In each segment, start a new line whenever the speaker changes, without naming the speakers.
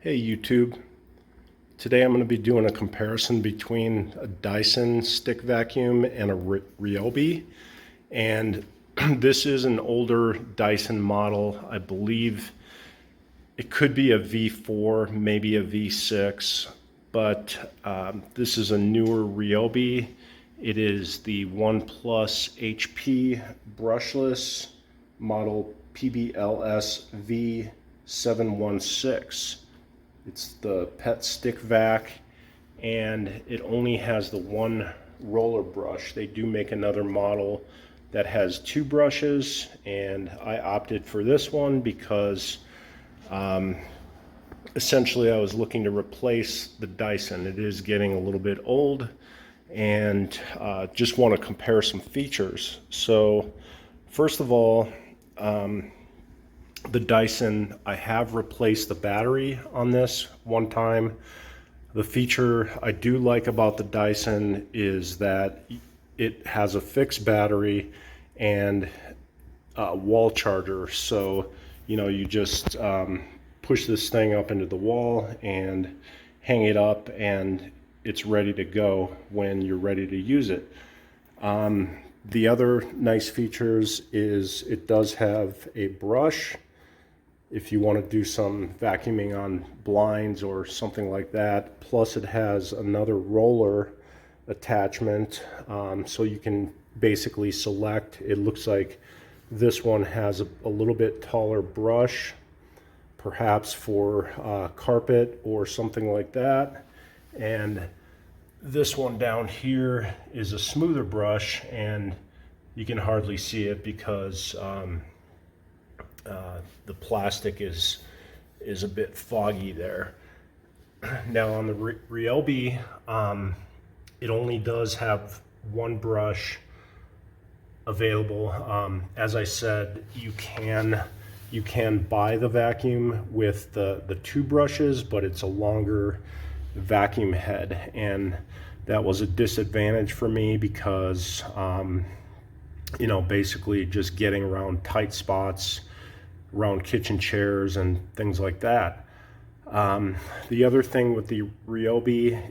Hey YouTube, today I'm going to be doing a comparison between a Dyson stick vacuum and a Ryobi, and this is an older Dyson model. I believe it could be a V4, maybe a V6, but this is a newer Ryobi. It is the ONE+ HP brushless model PBLSV716. It's the pet stick vac, and it only has the one roller brush. They do make another model that has two brushes, and I opted for this one because essentially I was looking to replace the Dyson. It is getting a little bit old, and just want to compare some features. So first of all, the Dyson, I have replaced the battery on this one time. The feature I do like about the Dyson is that it has a fixed battery and a wall charger. So, you just push this thing up into the wall and hang it up, and it's ready to go when you're ready to use it. The other nice features is it does have a brush if you want to do some vacuuming on blinds or something like that. Plus it has another roller attachment, so you can basically select. It looks like this one has a little bit taller brush, perhaps for carpet or something like that, and this one down here is a smoother brush, and you can hardly see it because the plastic is a bit foggy there. Now on the Ryobi, it only does have one brush available. As I said, you can buy the vacuum with the two brushes, but it's a longer vacuum head, and that was a disadvantage for me because basically just getting around tight spots around kitchen chairs and things like that. The other thing with the Ryobi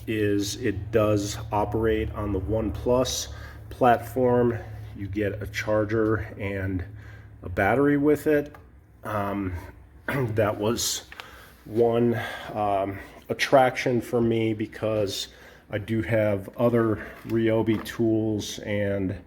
is it does operate on the ONE+ platform. You get a charger and a battery with it. That was one attraction for me because I do have other Ryobi tools and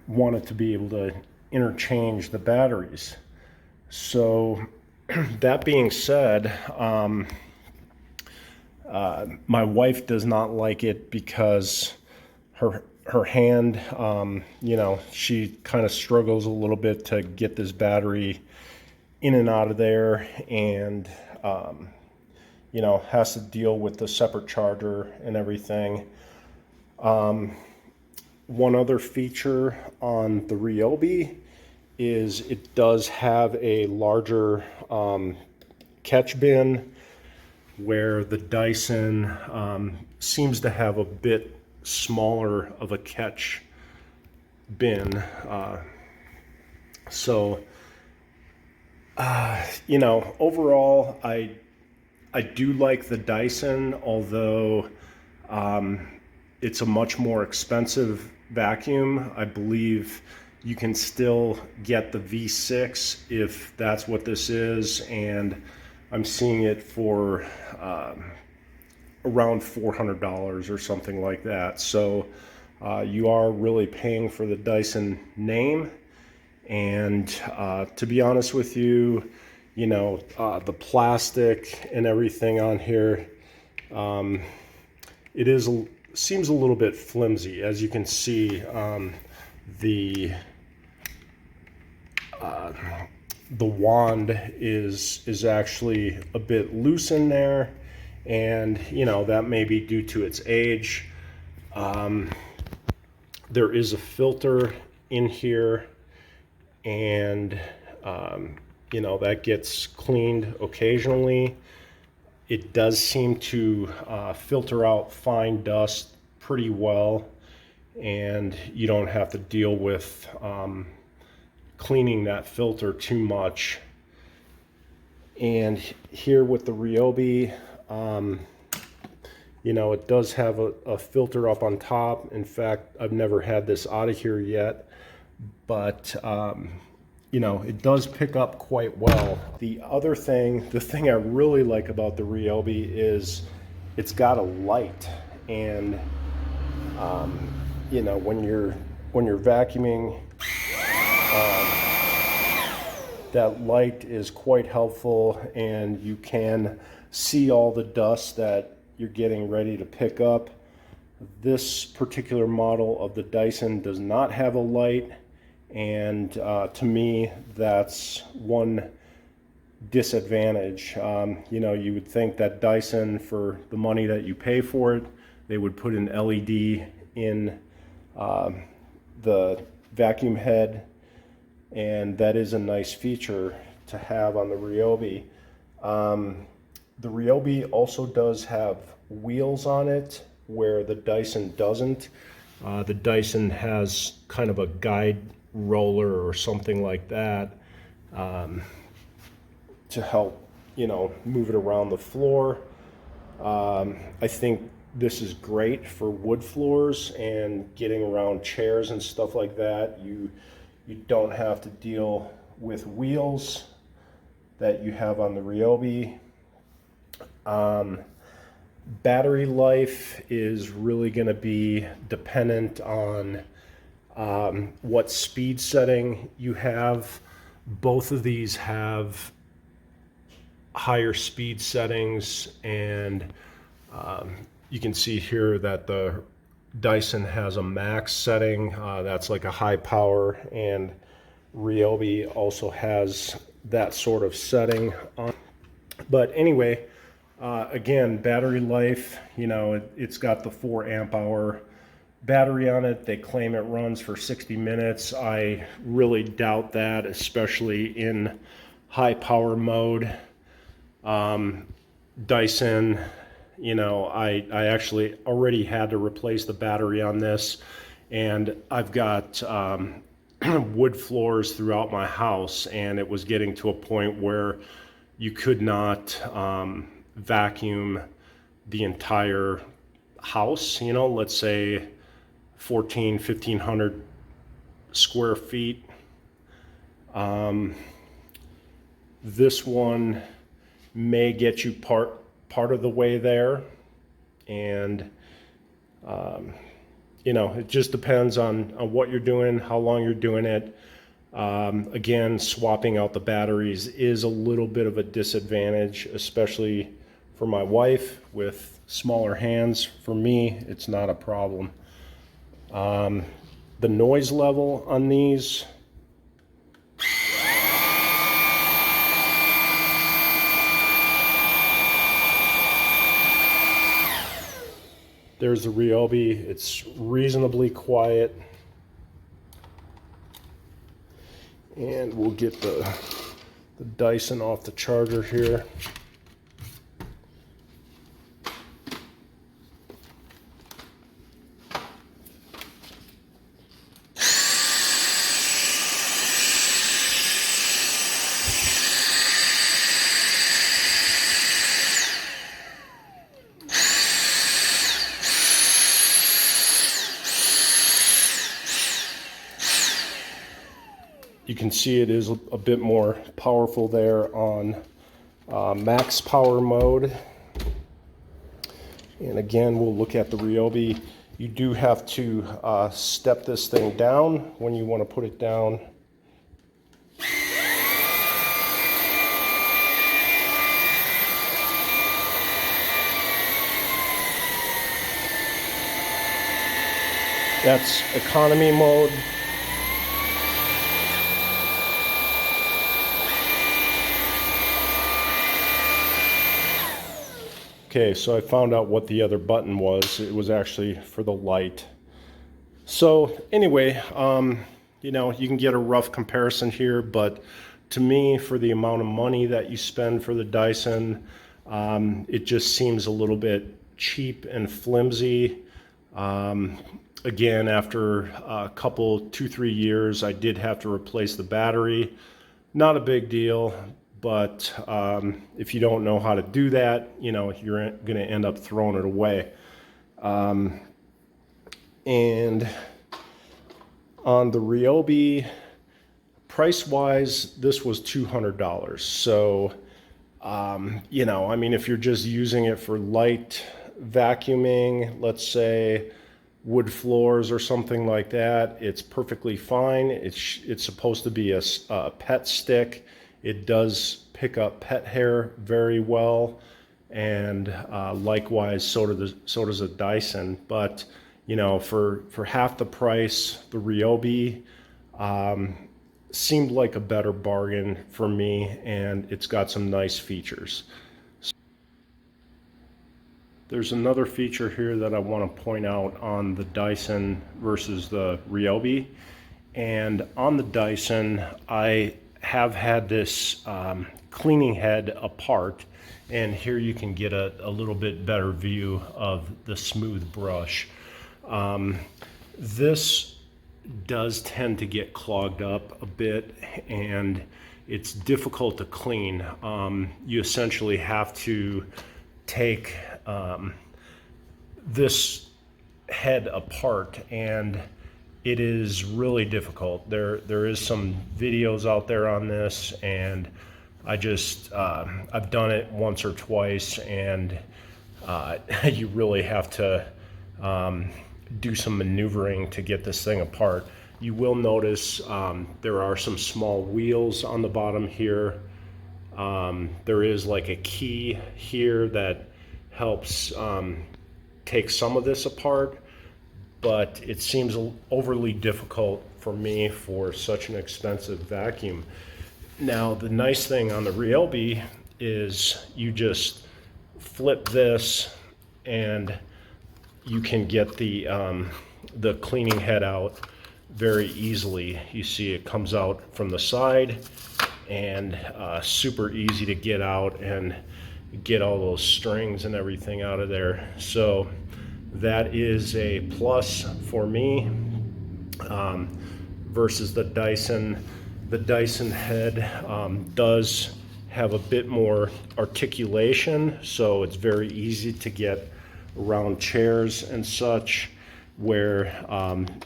wanted to be able to interchange the batteries. So that being said, my wife does not like it because her hand, she kind of struggles a little bit to get this battery in and out of there, and has to deal with the separate charger and everything. One other feature on the Ryobi is it does have a larger catch bin, where the Dyson seems to have a bit smaller of a catch bin. Overall, I do like the Dyson, although it's a much more expensive vacuum. I believe you can still get the V6 if that's what this is, and I'm seeing it for around $400 or something like that. So you are really paying for the Dyson name, and to be honest with you, the plastic and everything on here, seems a little bit flimsy. As you can see, the wand is actually a bit loose in there, and that may be due to its age. There is a filter in here, and that gets cleaned occasionally. It does seem to filter out fine dust pretty well, and you don't have to deal with cleaning that filter too much. And here with the Ryobi, you know, it does have a filter up on top. In fact, I've never had this out of here yet, but you know, it does pick up quite well. The other thing, the thing I really like about the Ryobi is it's got a light, and you know, when you're vacuuming, that light is quite helpful, and you can see all the dust that you're getting ready to pick up. This particular model of the Dyson does not have a light, and to me, that's one disadvantage. You know, you would think that Dyson, for the money that you pay for it, they would put an LED in the vacuum head, and that is a nice feature to have on the Ryobi. The Ryobi also does have wheels on it where the Dyson doesn't. The Dyson has kind of a guide roller or something like that to help, you know, move it around the floor. I think this is great for wood floors and getting around chairs and stuff like that. You don't have to deal with wheels that you have on the Ryobi. Battery life is really going to be dependent on what speed setting you have. Both of these have higher speed settings, and you can see here that the Dyson has a max setting. That's like a high power, and Ryobi also has that sort of setting on. But anyway, again, battery life, you know, it's got the 4 amp hour battery on it. They claim it runs for 60 minutes. I really doubt that, especially in high power mode. Dyson, you know, I actually already had to replace the battery on this, and I've got wood floors throughout my house, and it was getting to a point where you could not vacuum the entire house. You know, let's say 1,500 square feet. This one may get you part of the way there, and you know, it just depends on what you're doing, how long you're doing it. Again, swapping out the batteries is a little bit of a disadvantage, especially for my wife with smaller hands. For me, it's not a problem. The noise level on these, there's the Ryobi. It's reasonably quiet. And we'll get the Dyson off the charger here. You can see it is a bit more powerful there on max power mode. And again, we'll look at the Ryobi. You do have to step this thing down when you want to put it down. That's economy mode. Okay, so I found out what the other button was. It was actually for the light. So anyway, you know, you can get a rough comparison here, but to me, for the amount of money that you spend for the Dyson, it just seems a little bit cheap and flimsy. Again, after a couple, 2-3 years, I did have to replace the battery. Not a big deal, but if you don't know how to do that, you know, you're going to end up throwing it away. And on the Ryobi, price-wise, this was $200. So, you know, I mean, if you're just using it for light vacuuming, let's say wood floors or something like that, it's perfectly fine. It's supposed to be a pet stick. It does pick up pet hair very well, and likewise, so does a Dyson. But you know, for half the price, the Ryobi seemed like a better bargain for me, and it's got some nice features. There's another feature here that I want to point out on the Dyson versus the Ryobi. And on the Dyson, I have had this cleaning head apart, and here you can get a little bit better view of the smooth brush. This does tend to get clogged up a bit, and it's difficult to clean. You essentially have to take this head apart, and it is really difficult. There is some videos out there on this, and I just I've done it once or twice, and you really have to do some maneuvering to get this thing apart. You will notice there are some small wheels on the bottom here. There is like a key here that helps take some of this apart, but it seems overly difficult for me for such an expensive vacuum. Now, the nice thing on the Ryobi is you just flip this and you can get the cleaning head out very easily. You see it comes out from the side, and super easy to get out and get all those strings and everything out of there. So that is a plus for me versus the Dyson. The Dyson head does have a bit more articulation, so it's very easy to get around chairs and such, where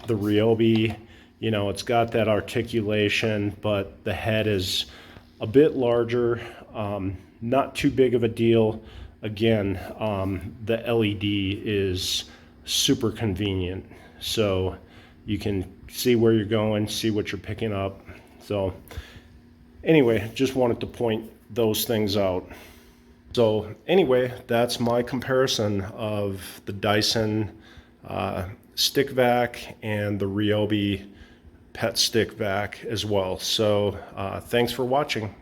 the Ryobi, you know, it's got that articulation, but the head is a bit larger, not too big of a deal. Again, the LED is super convenient, so you can see where you're going, see what you're picking up. So anyway, just wanted to point those things out. So anyway, that's my comparison of the Dyson stick vac and the Ryobi pet stick vac as well. So thanks for watching.